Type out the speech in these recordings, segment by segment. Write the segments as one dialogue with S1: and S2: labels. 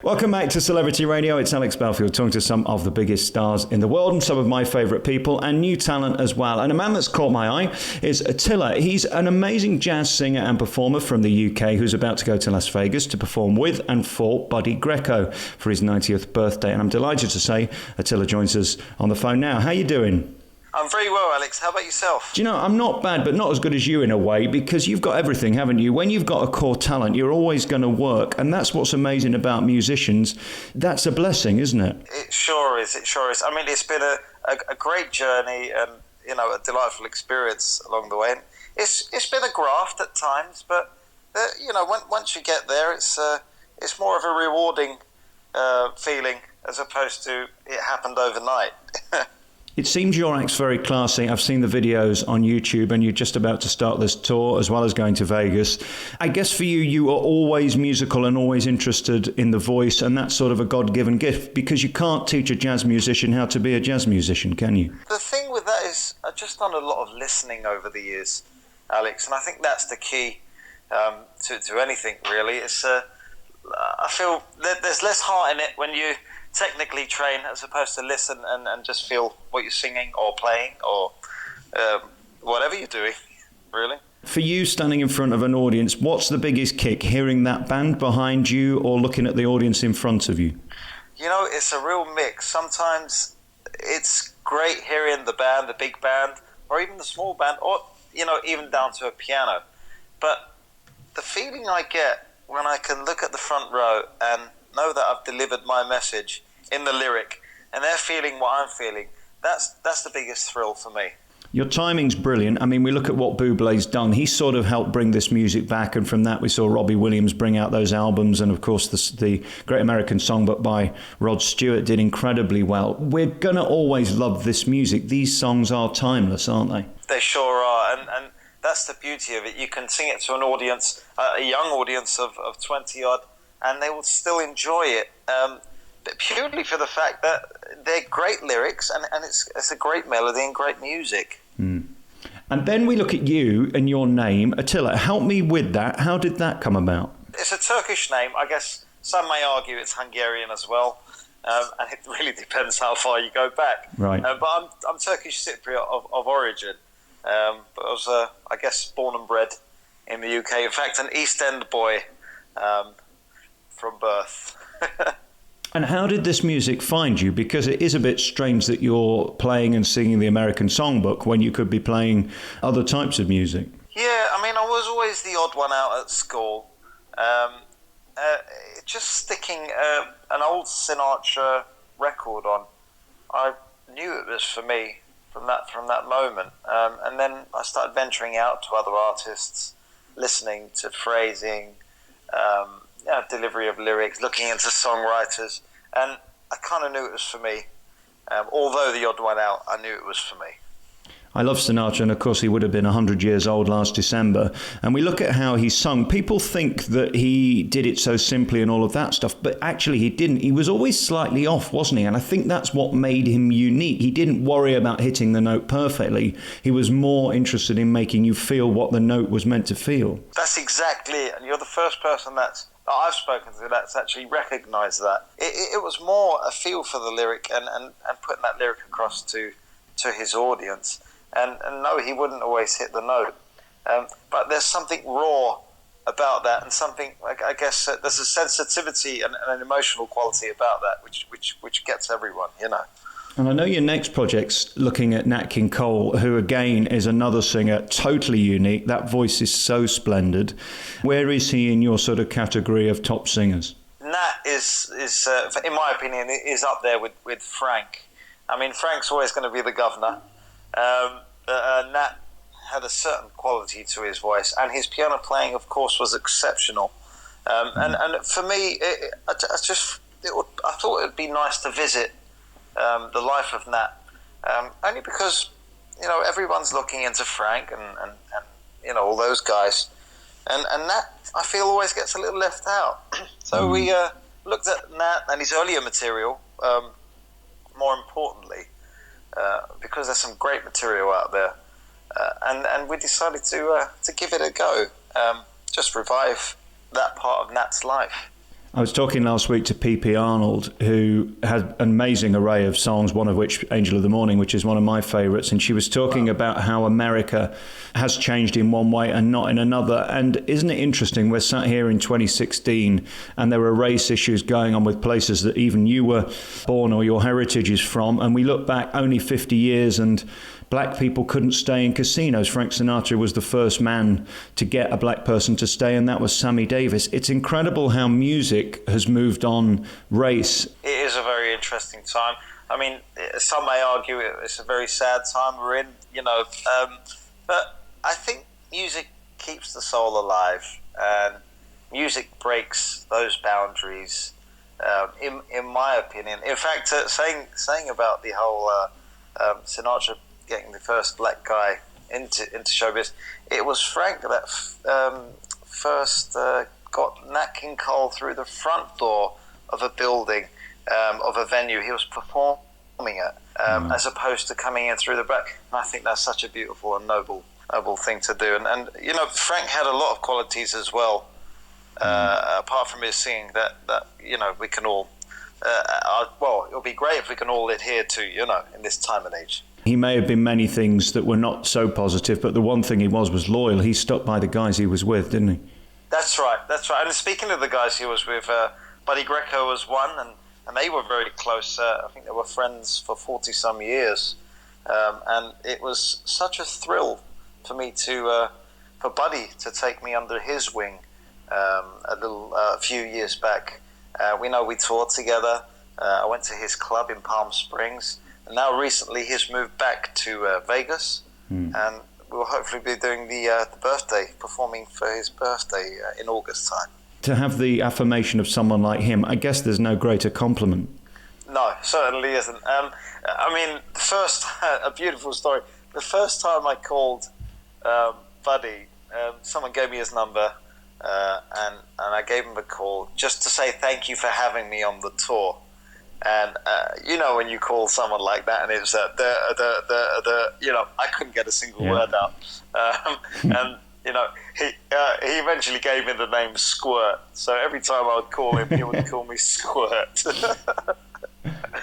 S1: Welcome back to Celebrity Radio. It's Alex Belfield talking to some of the biggest stars in the world and some of my favourite people and new talent as well. And a man that's caught my eye is Atila. He's an amazing jazz singer and performer from the UK who's about to go to Las Vegas to perform with and for Buddy Greco for his 90th birthday. And I'm delighted to say Atila joins us on the phone now. How you doing?
S2: I'm very well, Alex. How about yourself?
S1: Do you know, I'm not bad, but not as good as you in a way, because you've got everything, haven't you? When you've got a core talent, you're always going to work. And that's what's amazing about musicians. That's a blessing, isn't it?
S2: It sure is. It sure is. I mean, it's been a great journey and, you know, a delightful experience along the way. And it's been a graft at times, but, you know, once you get there, it's more of a rewarding feeling as opposed to it happened overnight.
S1: It seems your act's very classy. I've seen the videos on YouTube and you're just about to start this tour as well as going to Vegas. I guess for you, you are always musical and always interested in the voice, and that's sort of a God-given gift because you can't teach a jazz musician how to be a jazz musician, can you?
S2: The thing with that is I've just done a lot of listening over the years, Alex, and I think that's the key to anything really. It's I feel that there's less heart in it when you technically train as opposed to listen and just feel what you're singing or playing or whatever you're doing, really.
S1: For you, standing in front of an audience, what's the biggest kick? Hearing that band behind you or looking at the audience in front of you?
S2: You know, it's a real mix. Sometimes it's great hearing the band, the big band, or even the small band, or, you know, even down to a piano. But the feeling I get when I can look at the front row and know that I've delivered my message in the lyric and they're feeling what I'm feeling, that's the biggest thrill for me.
S1: Your timing's brilliant. I mean, we look at what Bublé's done. He sort of helped bring this music back, and from that we saw Robbie Williams bring out those albums, and of course the Great American Songbook by Rod Stewart did incredibly well. We're going to always love this music. These songs are timeless, aren't they?
S2: They sure are, and that's the beauty of it. You can sing it to an audience, a young audience of 20-odd, and they will still enjoy it, but purely for the fact that they're great lyrics and it's a great melody and great music.
S1: Mm. And then we look at you and your name, Atila. Help me with that. How did that come about?
S2: It's a Turkish name. I guess some may argue it's Hungarian as well, and it really depends how far you go back.
S1: Right.
S2: But I'm Turkish Cypriot of origin, but I was, I guess, born and bred in the UK. In fact, an East End boy from birth.
S1: And how did this music find you? Because it is a bit strange that you're playing and singing the American Songbook when you could be playing other types of music.
S2: Yeah, I mean, I was always the odd one out at school. Just sticking an old Sinatra record on, I knew it was for me from that moment. And then I started venturing out to other artists, listening to phrasing, delivery of lyrics, looking into songwriters, and I kind of knew it was for me. Although the odd one out, I knew it was for me.
S1: I love Sinatra, and of course he would have been 100 years old last December. And we look at how he sung. People think that he did it so simply and all of that stuff, but actually he didn't. He was always slightly off, wasn't he? And I think that's what made him unique. He didn't worry about hitting the note perfectly. He was more interested in making you feel what the note was meant to feel.
S2: That's exactly it. And you're the first person that I've spoken to that's actually recognised that. It was more a feel for the lyric and putting that lyric across to his audience. And no, he wouldn't always hit the note. But there's something raw about that, and something, like, I guess, there's a sensitivity and an emotional quality about that, which gets everyone, you know.
S1: And I know your next project's looking at Nat King Cole, who again is another singer, totally unique. That voice is so splendid. Where is he in your sort of category of top singers?
S2: Nat is in my opinion, is up there with Frank. I mean, Frank's always going to be the governor. Nat had a certain quality to his voice, and his piano playing, of course, was exceptional. And for me, I thought it would be nice to visit the life of Nat, only because, you know, everyone's looking into Frank and you know, all those guys, and Nat, I feel, always gets a little left out. So we looked at Nat and his earlier material, more importantly, because there's some great material out there, and we decided to give it a go, just revive that part of Nat's life.
S1: I was talking last week to P.P. Arnold, who had an amazing array of songs, one of which, Angel of the Morning, which is one of my favourites, and she was talking about how America has changed in one way and not in another. And isn't it interesting, we're sat here in 2016 and there are race issues going on with places that even you were born or your heritage is from, and we look back only 50 years and black people couldn't stay in casinos. Frank Sinatra was the first man to get a black person to stay, and that was Sammy Davis. It's incredible how music has moved on race.
S2: It is a very interesting time. I mean, some may argue it's a very sad time we're in, but I think music keeps the soul alive, and music breaks those boundaries, in my opinion. In fact, saying about the whole Sinatra getting the first black guy into showbiz, it was Frank that first got Nat King Cole through the front door of a building, of a venue he was performing at, as opposed to coming in through the back. And I think that's such a beautiful and noble thing to do. And Frank had a lot of qualities as well, apart from his singing, that we can all, it'll be great if we can all adhere to, in this time and age.
S1: He may have been many things that were not so positive, but the one thing he was loyal. He stuck by the guys he was with, didn't he?
S2: That's right. And speaking of the guys he was with, Buddy Greco was one, and they were very close. I think they were friends for 40-some years. And it was such a thrill for me for Buddy to take me under his wing a few years back. We toured together. I went to his club in Palm Springs. And now recently he's moved back to Vegas, and we'll hopefully be doing the birthday, performing for his birthday in August time.
S1: To have the affirmation of someone like him, I guess there's no greater compliment.
S2: No, certainly isn't. A beautiful story. The first time I called Buddy, someone gave me his number, and I gave him a call just to say thank you for having me on the tour. And when you call someone like that, and it's I couldn't get a single word out. And he eventually gave me the name Squirt. So every time I would call him, he would call me Squirt.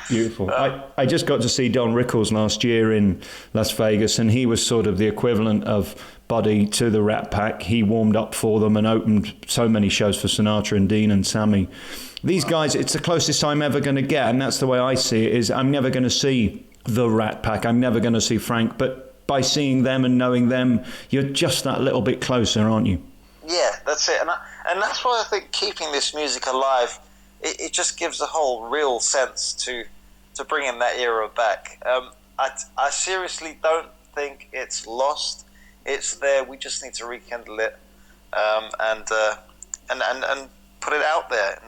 S1: Beautiful. I just got to see Don Rickles last year in Las Vegas, and he was sort of the equivalent of Buddy to the Rat Pack. He warmed up for them and opened so many shows for Sinatra and Dean and Sammy. These guys, it's the closest I'm ever going to get, and that's the way I see it, is I'm never going to see the Rat Pack, I'm never going to see Frank, but by seeing them and knowing them, you're just that little bit closer, aren't you?
S2: Yeah, that's it. And that's why I think keeping this music alive, it just gives a whole real sense to bringing that era back. I seriously don't think it's lost. It's there. We just need to rekindle it, and put it out there,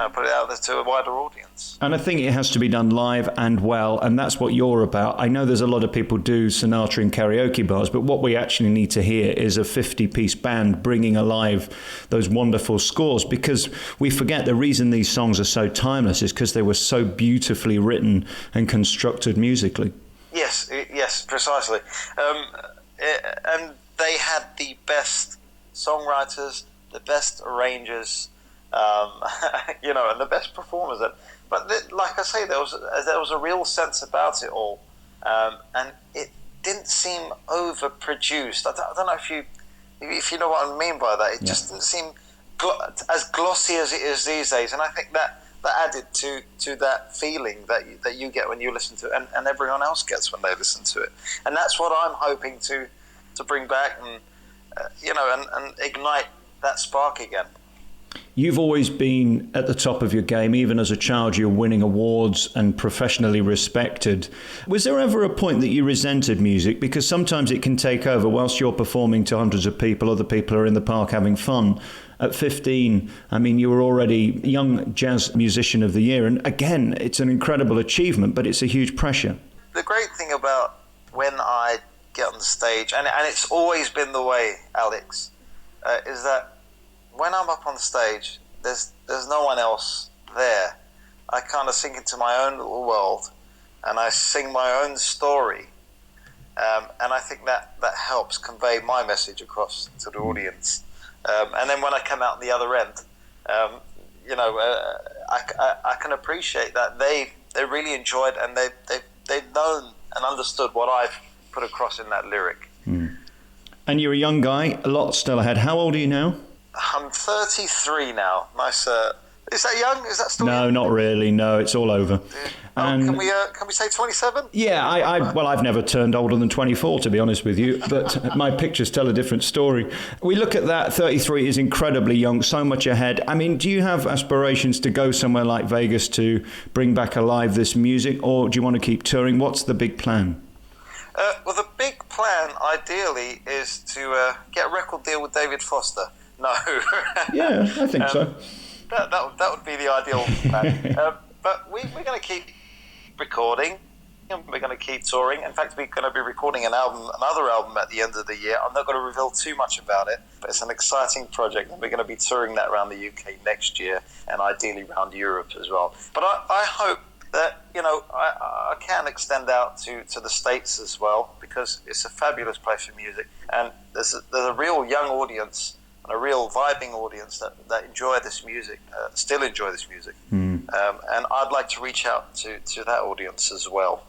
S2: put it out there to a wider audience.
S1: And I think it has to be done live and well, and that's what you're about. I know there's a lot of people do Sinatra in karaoke bars, but what we actually need to hear is a 50-piece band bringing alive those wonderful scores, because we forget the reason these songs are so timeless is because they were so beautifully written and constructed musically.
S2: Yes, precisely. And they had the best songwriters, the best arrangers, and the best performers. But like I say, there was a real sense about it all, and it didn't seem overproduced. I don't know if you know what I mean by that. It just didn't seem as glossy as it is these days, and I think that added to that feeling that you get when you listen to it, and everyone else gets when they listen to it. And that's what I'm hoping to bring back, and and ignite that spark again.
S1: You've always been at the top of your game. Even as a child, you're winning awards and professionally respected. Was there ever a point that you resented music? Because sometimes it can take over. Whilst you're performing to hundreds of people, other people are in the park having fun. At 15, you were already Young Jazz Musician of the Year. And again, it's an incredible achievement, but it's a huge pressure.
S2: The great thing about when I get on the stage, and it's always been the way, Alex, is that when I'm up on stage, there's no one else there. I kind of sink into my own little world, and I sing my own story, and I think that helps convey my message across to the audience. And then when I come out the other end, I can appreciate that they really enjoyed, and they've known and understood what I've put across in that lyric.
S1: And you're a young guy, a lot still ahead. How old are you now?
S2: I'm 33 now. Nice. Is that young? Is that still
S1: No,
S2: young?
S1: not really. No, it's all over. And
S2: can we say 27?
S1: yeah, I've never turned older than 24, to be honest with you, but my pictures tell a different story. We look at that, 33 is incredibly young, so much ahead. I mean, do you have aspirations to go somewhere like Vegas to bring back alive this music, or do you want to keep touring? What's the big plan?
S2: Well, the big plan, ideally, is to get a record deal with David Foster. No.
S1: Yeah, I think so.
S2: That would be the ideal plan. But we're going to keep recording, and we're going to keep touring. In fact, we're going to be recording another album at the end of the year. I'm not going to reveal too much about it, but it's an exciting project, and we're going to be touring that around the UK next year, and ideally around Europe as well. But I hope that, I can extend out to the States as well, because it's a fabulous place for music, and there's a real young audience and a real vibing audience that enjoy this music, still enjoy this music. And I'd like to reach out to that audience as well.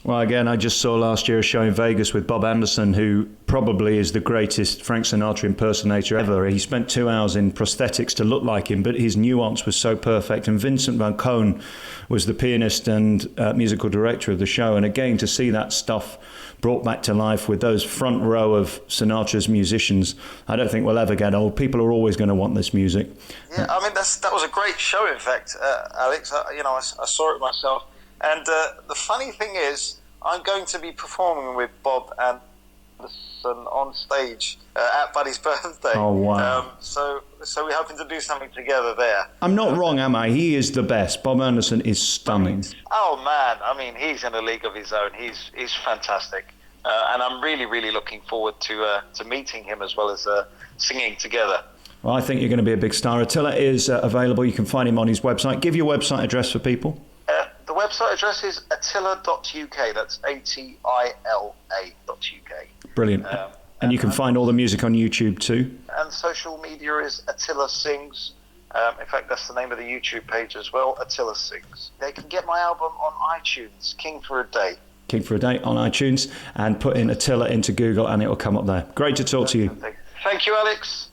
S1: Well, again, I just saw last year a show in Vegas with Bob Anderson, who probably is the greatest Frank Sinatra impersonator ever. He spent 2 hours in prosthetics to look like him, but his nuance was so perfect. And Vincent Van Cohn was the pianist and musical director of the show. And again, to see that stuff brought back to life with those front row of Sinatra's musicians, I don't think we'll ever get old. People are always going to want this music.
S2: Yeah, I mean, that was a great show, in fact, Alex. I saw it myself. And the funny thing is, I'm going to be performing with Bob Anderson on stage at Buddy's birthday.
S1: Oh, wow.
S2: So we're hoping to do something together there.
S1: I'm not wrong, am I? He is the best. Bob Anderson is stunning.
S2: Oh, man. I mean, he's in a league of his own. He's fantastic. And I'm really, really looking forward to meeting him as well as singing together.
S1: Well, I think you're going to be a big star. Attila is available. You can find him on his website. Give your website address for people.
S2: The website address is atila.uk. That's ATILA.uk.
S1: Brilliant. And you can find all the music on YouTube too.
S2: And social media is Atila Sings. In fact, that's the name of the YouTube page as well, Atila Sings. They can get my album on iTunes, King for a Day.
S1: King for a Day on iTunes, and put in Atila into Google and it will come up there. Great to talk to you.
S2: Thank you, Alex.